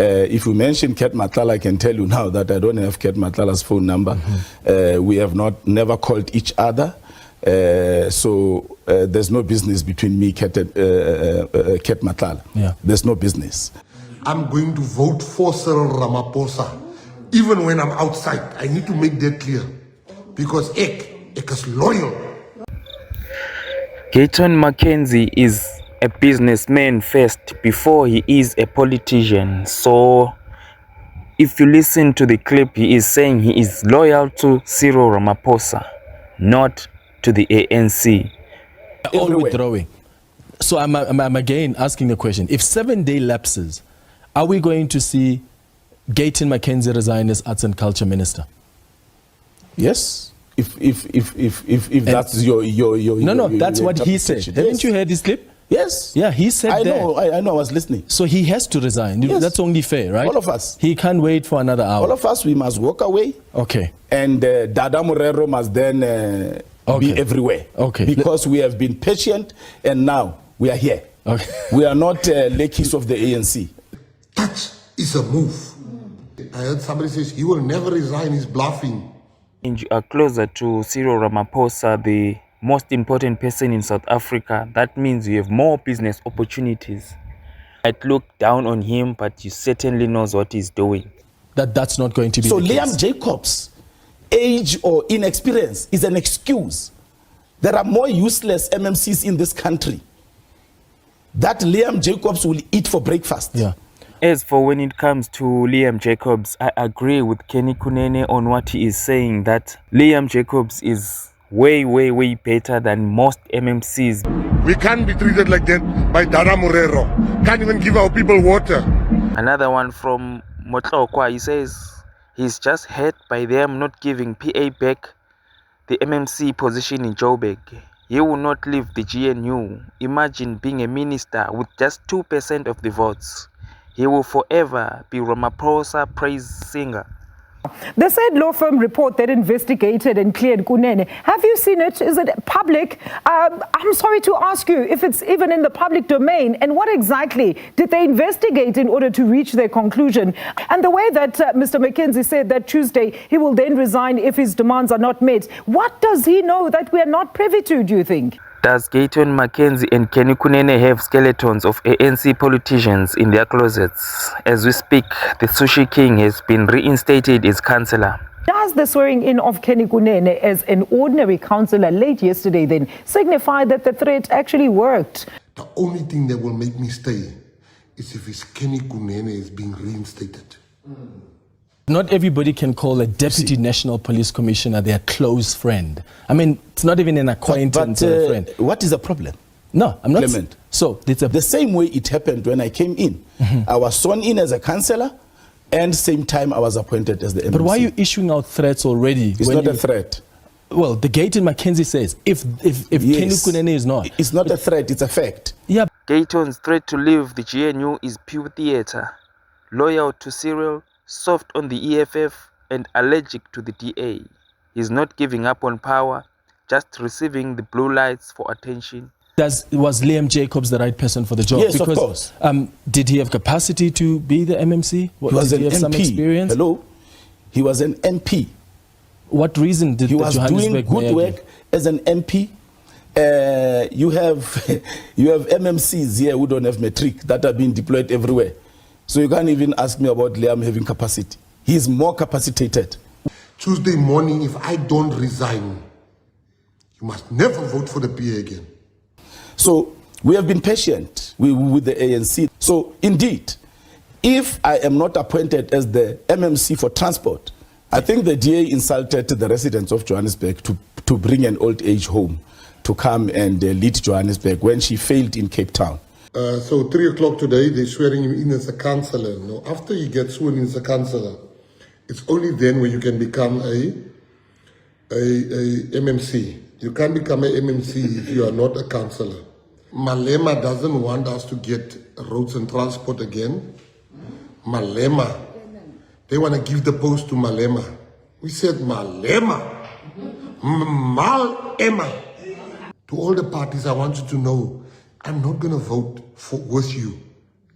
If you mention Ket Matlala, I can tell you now that I don't have Ket Matlala's phone number. We have never called each other. So there's no business between me, Ket Matlala. Yeah. There's no business. I'm going to vote for Cyril Ramaphosa. Even when I'm outside, I need to make that clear. Because ek is loyal. Gayton McKenzie is a businessman first before he is a politician. So if you listen to the clip, he is saying he is loyal to Cyril Ramaphosa, not to the ANC. All withdrawing. So I'm again asking the question, if 7 day lapses, are we going to see Gayton McKenzie resign as Arts and Culture Minister? Yes. If that's your No, that's what he said. Haven't you heard his clip? Yes. Yeah, he said I that. know, I was listening. So he has to resign. Yes. That's only fair, right? All of us. He can't wait for another hour. All of us, we must walk away. Okay. And Dada Morero must then be everywhere. Okay. Because we have been patient and now we are here. Okay. We are not lackeys of the ANC. That is a move. I heard somebody says he will never resign, he's bluffing. You are closer to Cyril Ramaphosa, the most important person in South Africa. That means you have more business opportunities. I'd look down on him, but he certainly knows what he's doing. That's not going to be so the case. Liam Jacobs' age or inexperience is an excuse. There are more useless MMCs in this country that Liam Jacobs will eat for breakfast. Yeah. As for when it comes to Liam Jacobs, I agree with Kenny Kunene on what he is saying, that Liam Jacobs is way better than most MMCs. We can't be treated like that by Dada Morero. Can't even give our people water. Another one from Motlokwa, he says he's just hurt by them not giving PA back the MMC position in Joburg. He will not leave the GNU. Imagine being a minister with just 2% of the votes. He will forever be Ramaphosa praise singer. The said law firm report that investigated and cleared Kunene, have you seen it? Is it public? I'm sorry to ask you if it's even in the public domain. And what exactly did they investigate in order to reach their conclusion? And the way that Mr. McKenzie said that Tuesday he will then resign if his demands are not met, what does he know that we are not privy to, do you think? Does Gayton McKenzie and Kenny Kunene have skeletons of ANC politicians in their closets? As we speak, the Sushi King has been reinstated as councillor. Does the swearing in of Kenny Kunene as an ordinary councillor late yesterday then signify that the threat actually worked? The only thing that will make me stay is if his Kenny Kunene is being reinstated. Not everybody can call a deputy national police commissioner their close friend. I mean, it's not even an acquaintance or a friend. What is the problem? No, I'm not. Clement. So it's the same way it happened when I came in. I was sworn in as a councillor, and same time I was appointed as the MMC. But why are you issuing out threats already? It's not a threat. Well, the Gayton McKenzie says if yes, Kenny Kunene is not. It's not a threat, it's a fact. Yeah. Gayton's threat to leave the GNU is pure theatre. Loyal to Cyril, soft on the EFF, and allergic to the DA. He's not giving up on power, just receiving the blue lights for attention. Was Liam Jacobs the right person for the job? Yes, because, of course. Did he have capacity to be the MMC? He was did an he have MP. Some experience? Hello? He was an MP. What reason did he was doing good work as an MP? You have MMCs here who don't have matric that are being deployed everywhere. So you can't even ask me about Liam having capacity. He's more capacitated. Tuesday morning, if I don't resign, you must never vote for the PA again. So we have been patient with the ANC. So indeed, if I am not appointed as the MMC for transport, I think the DA insulted the residents of Johannesburg to bring an old age home to come and lead Johannesburg when she failed in Cape Town. So 3 o'clock today, they're swearing him in as a councillor. No, after you get sworn in as a councillor, it's only then when you can become a MMC. You can't become an MMC if you are not a councillor. Malema doesn't want us to get roads and transport again. Malema. They want to give the post to Malema. We said Malema. Malema. To all the parties, I want you to know, I'm not going to vote with you.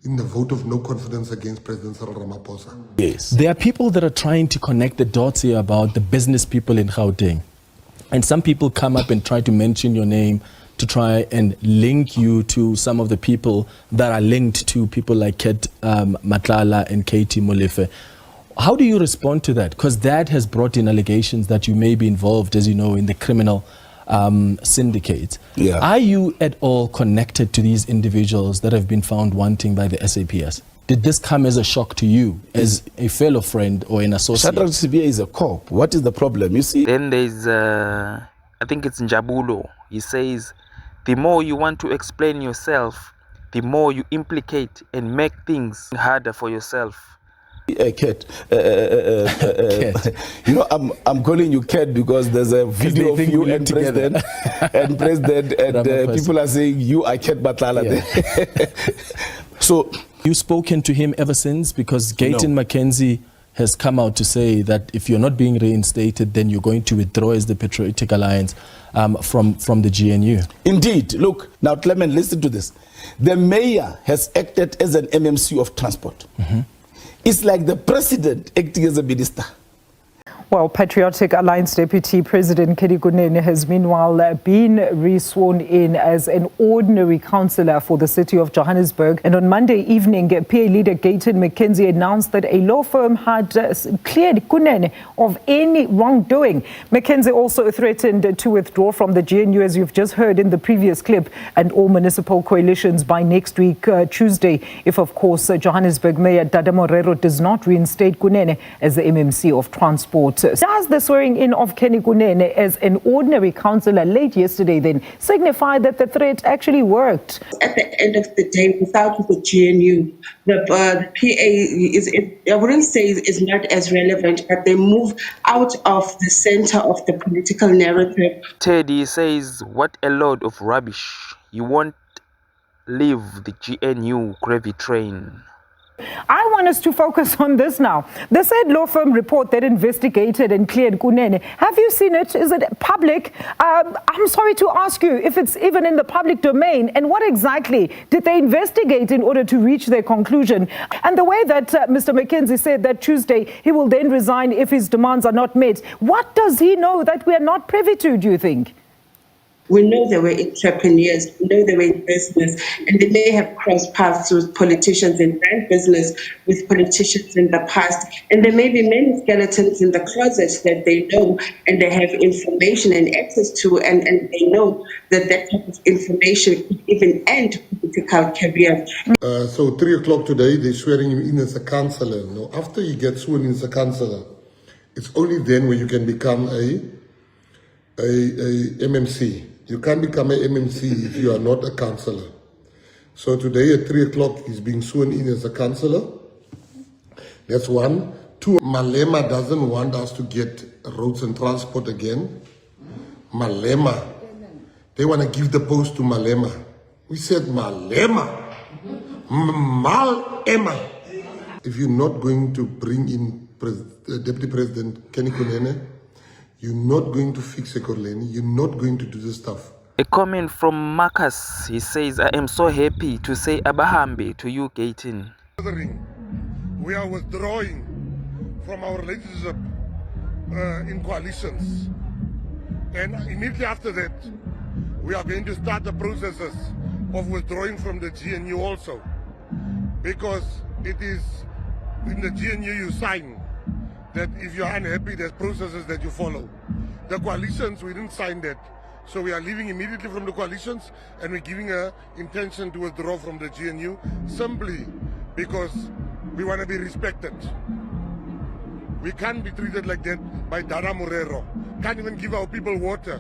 in the vote of no confidence against President Cyril Ramaphosa. Yes. There are people that are trying to connect the dots here about the business people in Gauteng. And some people come up and try to mention your name to try and link you to some of the people that are linked to people like Ket Matlala and Katie Molefe. How do you respond to that? Because that has brought in allegations that you may be involved, as you know, in the criminal syndicate. Yeah. Are you at all connected to these individuals that have been found wanting by the SAPS? Did this come as a shock to you as a fellow friend or an associate? Shadrach Sibiya is a cop. What is the problem? You see? Then there's, I think it's Njabulo. He says, the more you want to explain yourself, the more you implicate and make things harder for yourself. Ket. Ket. You know, I'm calling you Ket because there's a video of you and President, and people are saying you are Ket Matlala. Yeah. So you've spoken to him ever since? Because Gayton McKenzie has come out to say that if you're not being reinstated, then you're going to withdraw as the Patriotic Alliance from the GNU. Indeed. Look, now Clement, listen to this. The mayor has acted as an MMC of transport. Mm-hmm. It's like the president acting as a minister. Well, Patriotic Alliance Deputy President Kenny Kunene has meanwhile been re-sworn in as an ordinary councillor for the city of Johannesburg. And on Monday evening, PA leader Gayton McKenzie announced that a law firm had cleared Kunene of any wrongdoing. McKenzie also threatened to withdraw from the GNU, as you've just heard in the previous clip, and all municipal coalitions by next week, Tuesday, if, of course, Johannesburg Mayor Dada Morero does not reinstate Kunene as the MMC of transport. Does the swearing in of Kenny Kunene as an ordinary councillor late yesterday then signify that the threat actually worked? At the end of the day, without the GNU, the PA is, I wouldn't say is not as relevant, but they move out of the center of the political narrative. Teddy says, what a load of rubbish. You won't leave the GNU gravy train. I want us to focus on this now. The said law firm report that investigated and cleared Kunene, have you seen it? Is it public? I'm sorry to ask you if it's even in the public domain. And what exactly did they investigate in order to reach their conclusion? And the way that Mr. McKenzie said that Tuesday he will then resign if his demands are not met, what does he know that we are not privy to, do you think? We know they were entrepreneurs, we know they were in business, and they may have crossed paths with politicians and done business with politicians in the past. And there may be many skeletons in the closet that they know and they have information and access to, and they know that that type of information could even end political career. So 3 o'clock today, they're swearing him in as a councillor. No, after you get sworn in as a councillor, it's only then when you can become a MMC. You can't become a MMC if you are not a councillor. So today at 3 o'clock, he's being sworn in as a councillor. That's one. Two, Malema doesn't want us to get roads and transport again. Malema. They want to give the post to Malema. We said Malema. Malema. If you're not going to bring in Deputy President Kenny Kunene, you're not going to fix Ekurhuleni. You're not going to do this stuff. A comment from Marcus. He says, I am so happy to say Abahambe to you, Gayton. We are withdrawing from our relationship in coalitions. And immediately after that, we are going to start the processes of withdrawing from the GNU also. Because it is in the GNU you sign that if you're unhappy, there's processes that you follow. The coalitions, we didn't sign that. So we are leaving immediately from the coalitions and we're giving an intention to withdraw from the GNU simply because we want to be respected. We can't be treated like that by Dada Morero. Can't even give our people water.